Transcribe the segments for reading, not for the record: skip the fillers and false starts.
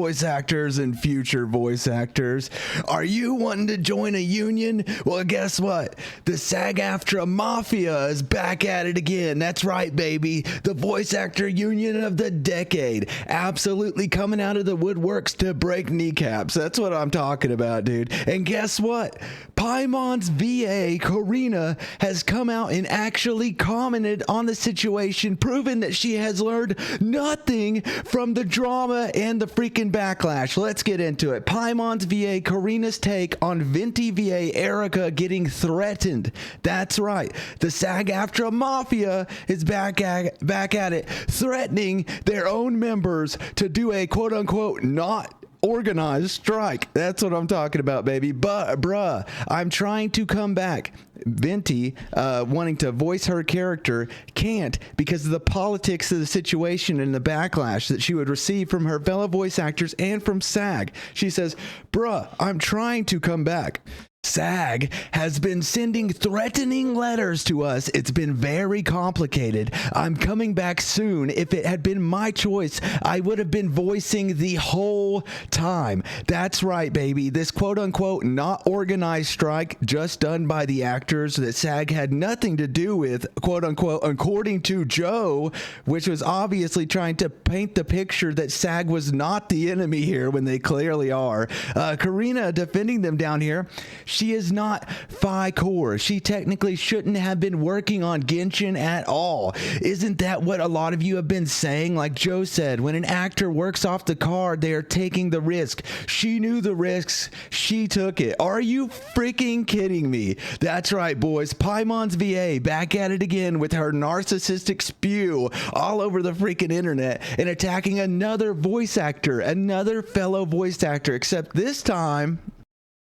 voice actors and future voice actors. Are you wanting to join a union? Well, guess what? The SAG AFTRA Mafia is back at it again. That's right, baby. The voice actor union of the decade. Absolutely coming out of the woodworks to break kneecaps. That's what I'm talking about, dude. And guess what? Paimon's VA, Corina, has come out and actually commented on the situation, proving that she has learned nothing from the drama and the freaking backlash. Let's get into it. Paimon's VA, Corina's take on Venti VA Erica getting threatened. That's right. The SAG AFTRA Mafia is back at it, threatening their own members to do a quote-unquote not organized strike. That's what I'm talking about, baby. But bruh, I'm trying to come back. Venti, wanting to voice her character, can't because of the politics of the situation and the backlash that she would receive from her fellow voice actors and from SAG. She says, bruh, I'm trying to come back. SAG has been sending threatening letters to us. It's been very complicated. I'm coming back soon. If it had been my choice, I would have been voicing the whole time. That's right, baby. This quote-unquote not organized strike just done by the actors that SAG had nothing to do with, quote-unquote, according to Joe, which was obviously trying to paint the picture that SAG was not the enemy here when they clearly are. Corina defending them down here. She is not Phi Core. She technically shouldn't have been working on Genshin at all. Isn't that what a lot of you have been saying? Like Joe said, when an actor works off the card, they are taking the risk. She knew the risks. She took it. Are you freaking kidding me? That's right, boys. Paimon's VA back at it again with her narcissistic spew all over the freaking internet and attacking another voice actor, another fellow voice actor, except this time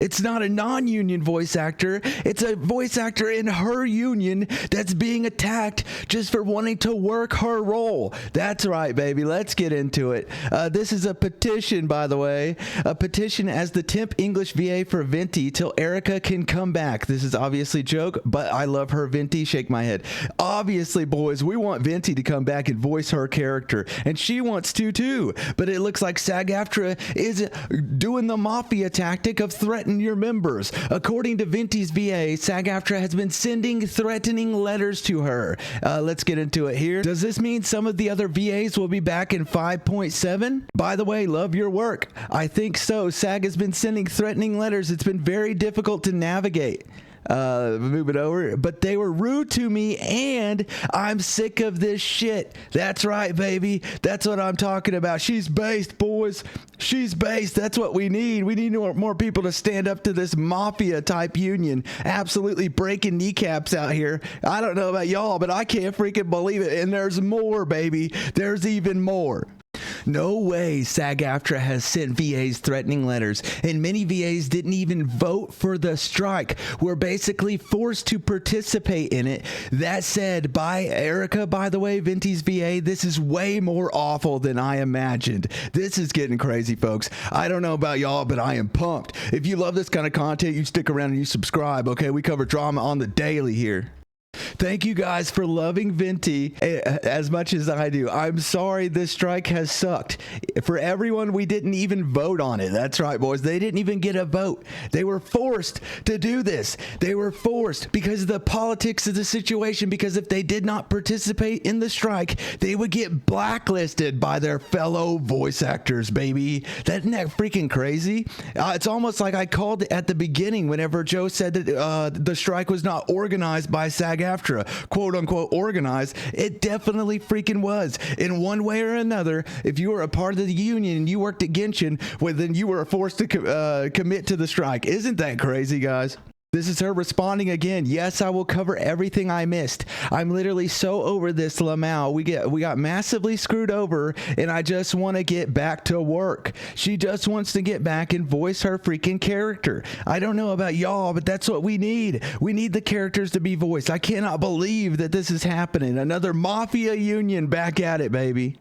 it's not a non-union voice actor. It's a voice actor in her union that's being attacked just for wanting to work her role. That's right, baby. Let's get into it. This is a petition, by the way. A petition as the temp English VA for Venti till Erica can come back. This is obviously a joke, but I love her, Venti. Shake my head. Obviously, boys, we want Venti to come back and voice her character, and she wants to too. But it looks like SAG AFTRA is doing the mafia tactic of threatening your members. According to Venti's VA, SAG AFTRA has been sending threatening letters to her. Let's get into it here. Does this mean some of the other VAs will be back in 5.7? By the way, love your work. I think so. SAG has been sending threatening letters. It's been very difficult to navigate. Move it over, but they were rude to me and I'm sick of this shit. That's right, baby. That's what I'm talking about. She's based, boys. She's based. That's what we need. We need more people to stand up to this mafia type union. Absolutely breaking kneecaps out here. I don't know about y'all, but I can't freaking believe it. And there's more, baby. There's even more. No way SAG AFTRA has sent VAs threatening letters, and many VAs didn't even vote for the strike. We're basically forced to participate in it. That said, by Erica, by the way, Venti's VA, this is way more awful than I imagined. This is getting crazy, folks. I don't know about y'all, but I am pumped. If you love this kind of content, you stick around and you subscribe, okay? We cover drama on the daily here. Thank you guys for loving Venti as much as I do. I'm sorry this strike has sucked. For everyone, we didn't even vote on it. That's right, boys. They didn't even get a vote. They were forced to do this. They were forced because of the politics of the situation, because if they did not participate in the strike, they would get blacklisted by their fellow voice actors, baby. Isn't that freaking crazy? It's almost like I called it at the beginning whenever Joe said that the strike was not organized by SAG AFTRA, quote unquote organized. It definitely freaking was. In one way or another, if you were a part of the union and you worked at Genshin, well, then you were forced to commit to the strike. Isn't that crazy, guys? This is her responding again. Yes, I will cover everything I missed. I'm literally so over this, Lamau. We got massively screwed over, and I just want to get back to work. She just wants to get back and voice her freaking character. I don't know about y'all, but that's what we need. We need the characters to be voiced. I cannot believe that this is happening. Another mafia union back at it, baby.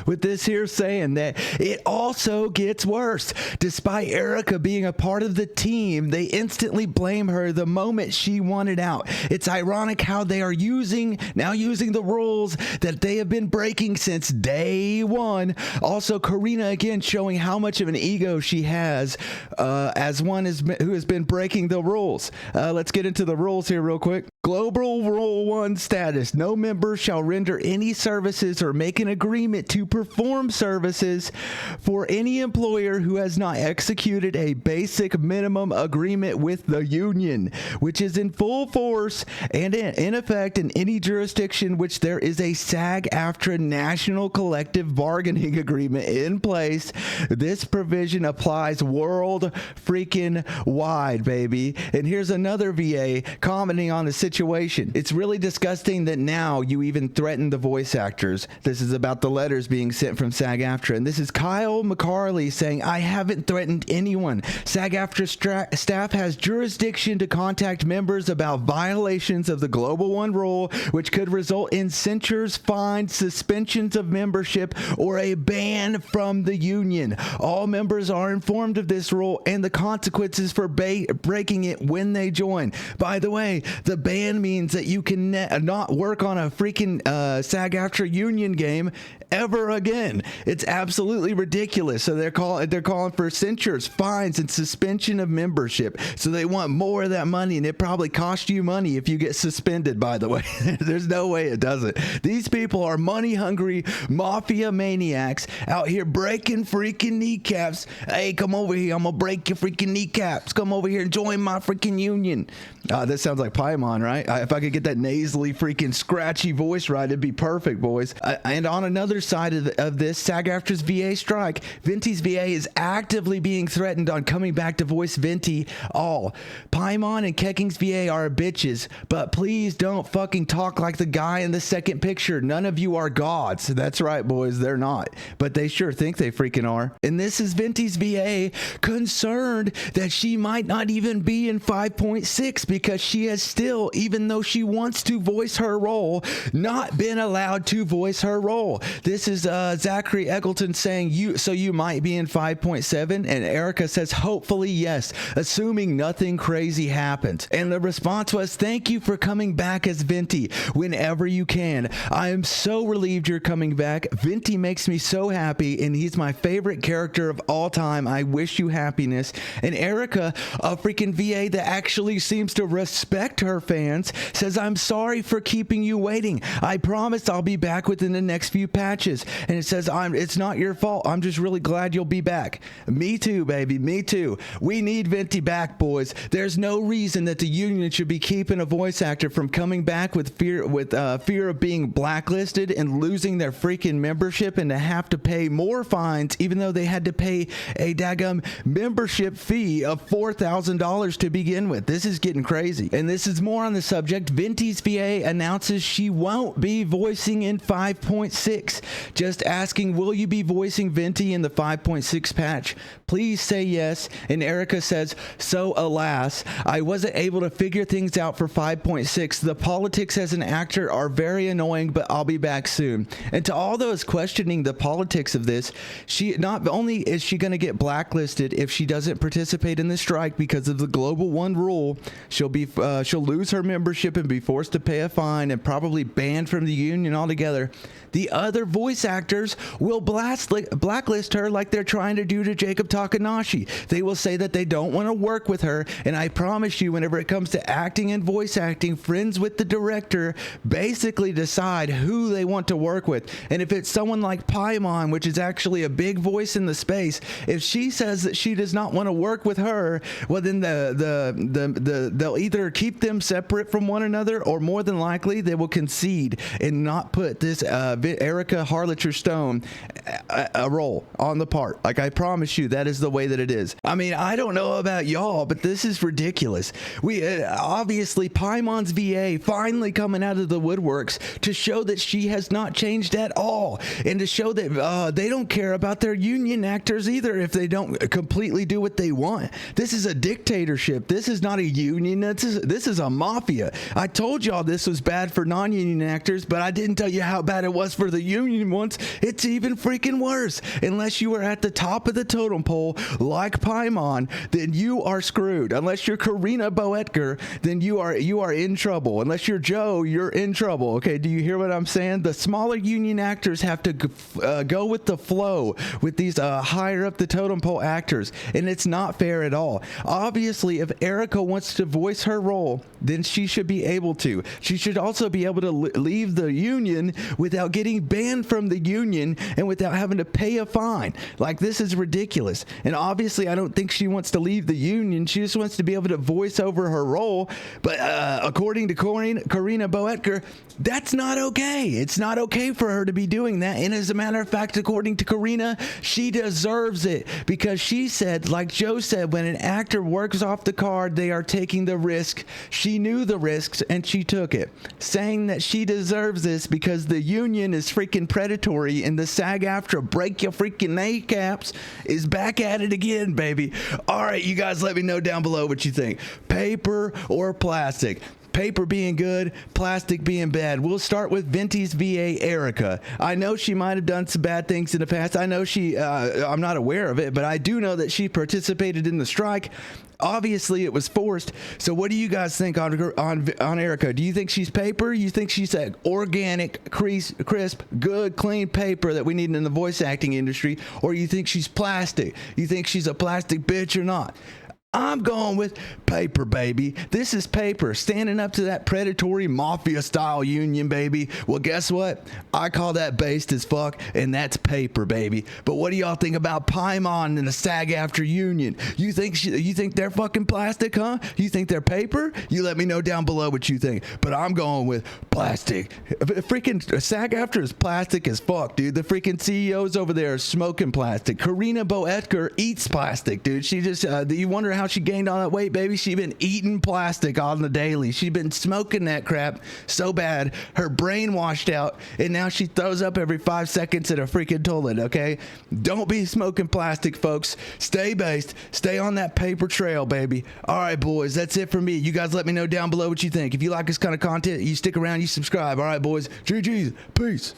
With this here saying that it also gets worse. Despite Erica being a part of the team, they instantly blame her the moment she wanted out. It's ironic how they are using the rules that they have been breaking since day one. Also, Corina again showing how much of an ego she has as one who has been breaking the rules. Let's get into the rules here real quick. Global Rule 1 status. No member shall render any services or make an agreement to perform services for any employer who has not executed a basic minimum agreement with the union, which is in full force and in effect in any jurisdiction which there is a SAG AFTRA national collective bargaining agreement in place. This provision applies world freaking wide, baby. And here's another VA commenting on the situation. It's really disgusting that now you even threaten the voice actors. This is about the letters being sent from SAG AFTRA. And this is Kyle McCarley saying, I haven't threatened anyone. SAG AFTRA staff has jurisdiction to contact members about violations of the Global One rule, which could result in censures, fines, suspensions of membership, or a ban from the union. All members are informed of this rule and the consequences for breaking it when they join. By the way, the ban means that you can not work on a freaking SAG AFTRA union game ever again. It's absolutely ridiculous. So they're calling for censures, fines, and suspension of membership. So they want more of that money, and it probably costs you money if you get suspended, by the way. There's no way it doesn't. These people are money-hungry mafia maniacs out here breaking freaking kneecaps. Hey, come over here. I'm going to break your freaking kneecaps. Come over here and join my freaking union. This sounds like Paimon, right? If I could get that nasally freaking scratchy voice right, it'd be perfect, boys. And on another side of this, SAG AFTRA's VA strike, Venti's VA is actively being threatened on coming back to voice Venti all. Paimon and Kekking's VA are bitches, but please don't fucking talk like the guy in the second picture. None of you are gods. That's right, boys, they're not. But they sure think they freaking are. And this is Venti's VA concerned that she might not even be in 5.6 because she has still, even though she wants to voice her role, not been allowed to voice her role. This is Zachary Eggleton saying, you might be in 5.7, and Erica says, hopefully yes, assuming nothing crazy happens. And the response was, thank you for coming back as Venti whenever you can. I am so relieved you're coming back. Venti makes me so happy, and he's my favorite character of all time. I wish you happiness. And Erica, a freaking VA that actually seems to respect her fans, says, I'm sorry for keeping you waiting. I promise I'll be back within the next few patches. And it says, it's not your fault. I'm just really glad you'll be back. Me too, baby. Me too. We need Venti back, boys. There's no reason that the union should be keeping a voice actor from coming back with fear of being blacklisted and losing their freaking membership and to have to pay more fines, even though they had to pay a daggum membership fee of $4,000 to begin with. This is getting crazy. And this is more on the subject. Venti's VA announces she won't be voicing in 5.6. Just asking, will you be voicing Venti in the 5.6 patch? Please say yes. And Erica says, so alas, I wasn't able to figure things out for 5.6. The politics as an actor are very annoying, but I'll be back soon. And to all those questioning the politics of this, she not only is she going to get blacklisted if she doesn't participate in the strike because of the Global One rule, she'll lose her membership and be forced to pay a fine and probably banned from the union altogether. The other voice actors will blacklist her like they're trying to do to Jacob Takanashi. They will say that they don't want to work with her, and I promise you, whenever it comes to acting and voice acting, friends with the director basically decide who they want to work with. And if it's someone like Paimon, which is actually a big voice in the space, if she says that she does not want to work with her, well then they'll either keep them separate from one another, or more than likely they will concede and not put this Erica Harlacher Stone a role on the part. Like, I promise you, that is the way that it is. I mean, I don't know about y'all, but this is ridiculous. We obviously Paimon's VA finally coming out of the woodworks to show that she has not changed at all, and to show that they don't care about their union actors either if they don't completely do what they want. This is a dictatorship. This is not a union. This is a mafia. I told y'all this was bad for non-union actors, but I didn't tell you how bad it was for the union union wants, it's even freaking worse. Unless you are at the top of the totem pole like Paimon, then you are screwed. Unless you're Corina Boetker, then you are in trouble. Unless you're Joe, you're in trouble. Okay, do you hear what I'm saying? The smaller union actors have to go with the flow with these higher up the totem pole actors, and it's not fair at all. Obviously, if Erica wants to voice her role, then she should be able to. She should also be able to leave the union without getting banned from the union and without having to pay a fine. Like, this is ridiculous. And obviously, I don't think she wants to leave the union. She just wants to be able to voice over her role. But according to Corina Boetker, that's not okay. It's not okay for her to be doing that. And as a matter of fact, according to Corina, she deserves it, because she said, like Joe said, when an actor works off the card, they are taking the risk. She knew the risks and she took it, saying that she deserves this because the union is freaking predatory, and the SAG AFTRA break your freaking kneecaps is back at it again, baby. All right, you guys, let me know down below what you think. Paper or plastic? Paper being good, plastic being bad. We'll start with Venti VA Erica. I know she might have done some bad things in the past. I know I'm not aware of it, but I do know that she participated in the strike. Obviously, it was forced. So what do you guys think on Erica? Do you think she's paper? You think she's that organic, crisp, good, clean paper that we need in the voice acting industry? Or you think she's plastic? You think she's a plastic bitch or not? I'm going with paper, baby. This is paper, standing up to that predatory mafia-style union, baby. Well, guess what? I call that based as fuck, and that's paper, baby. But what do y'all think about Paimon and the SAG AFTRA union? You think they're fucking plastic, huh? You think they're paper? You let me know down below what you think. But I'm going with plastic. Freaking SAG AFTRA is plastic as fuck, dude. The freaking CEOs over there are smoking plastic. Corina Boetker eats plastic, dude. She just, you wonder how she gained all that weight, baby. She been eating plastic on the daily. She been smoking that crap so bad her brain washed out, and now she throws up every 5 seconds at a freaking toilet. Okay, don't be smoking plastic, folks. Stay based, stay on that paper trail, baby. All right, boys, that's it for me. You guys let me know down below what you think. If you like this kind of content, you stick around, you subscribe. All right, boys, GG's, peace.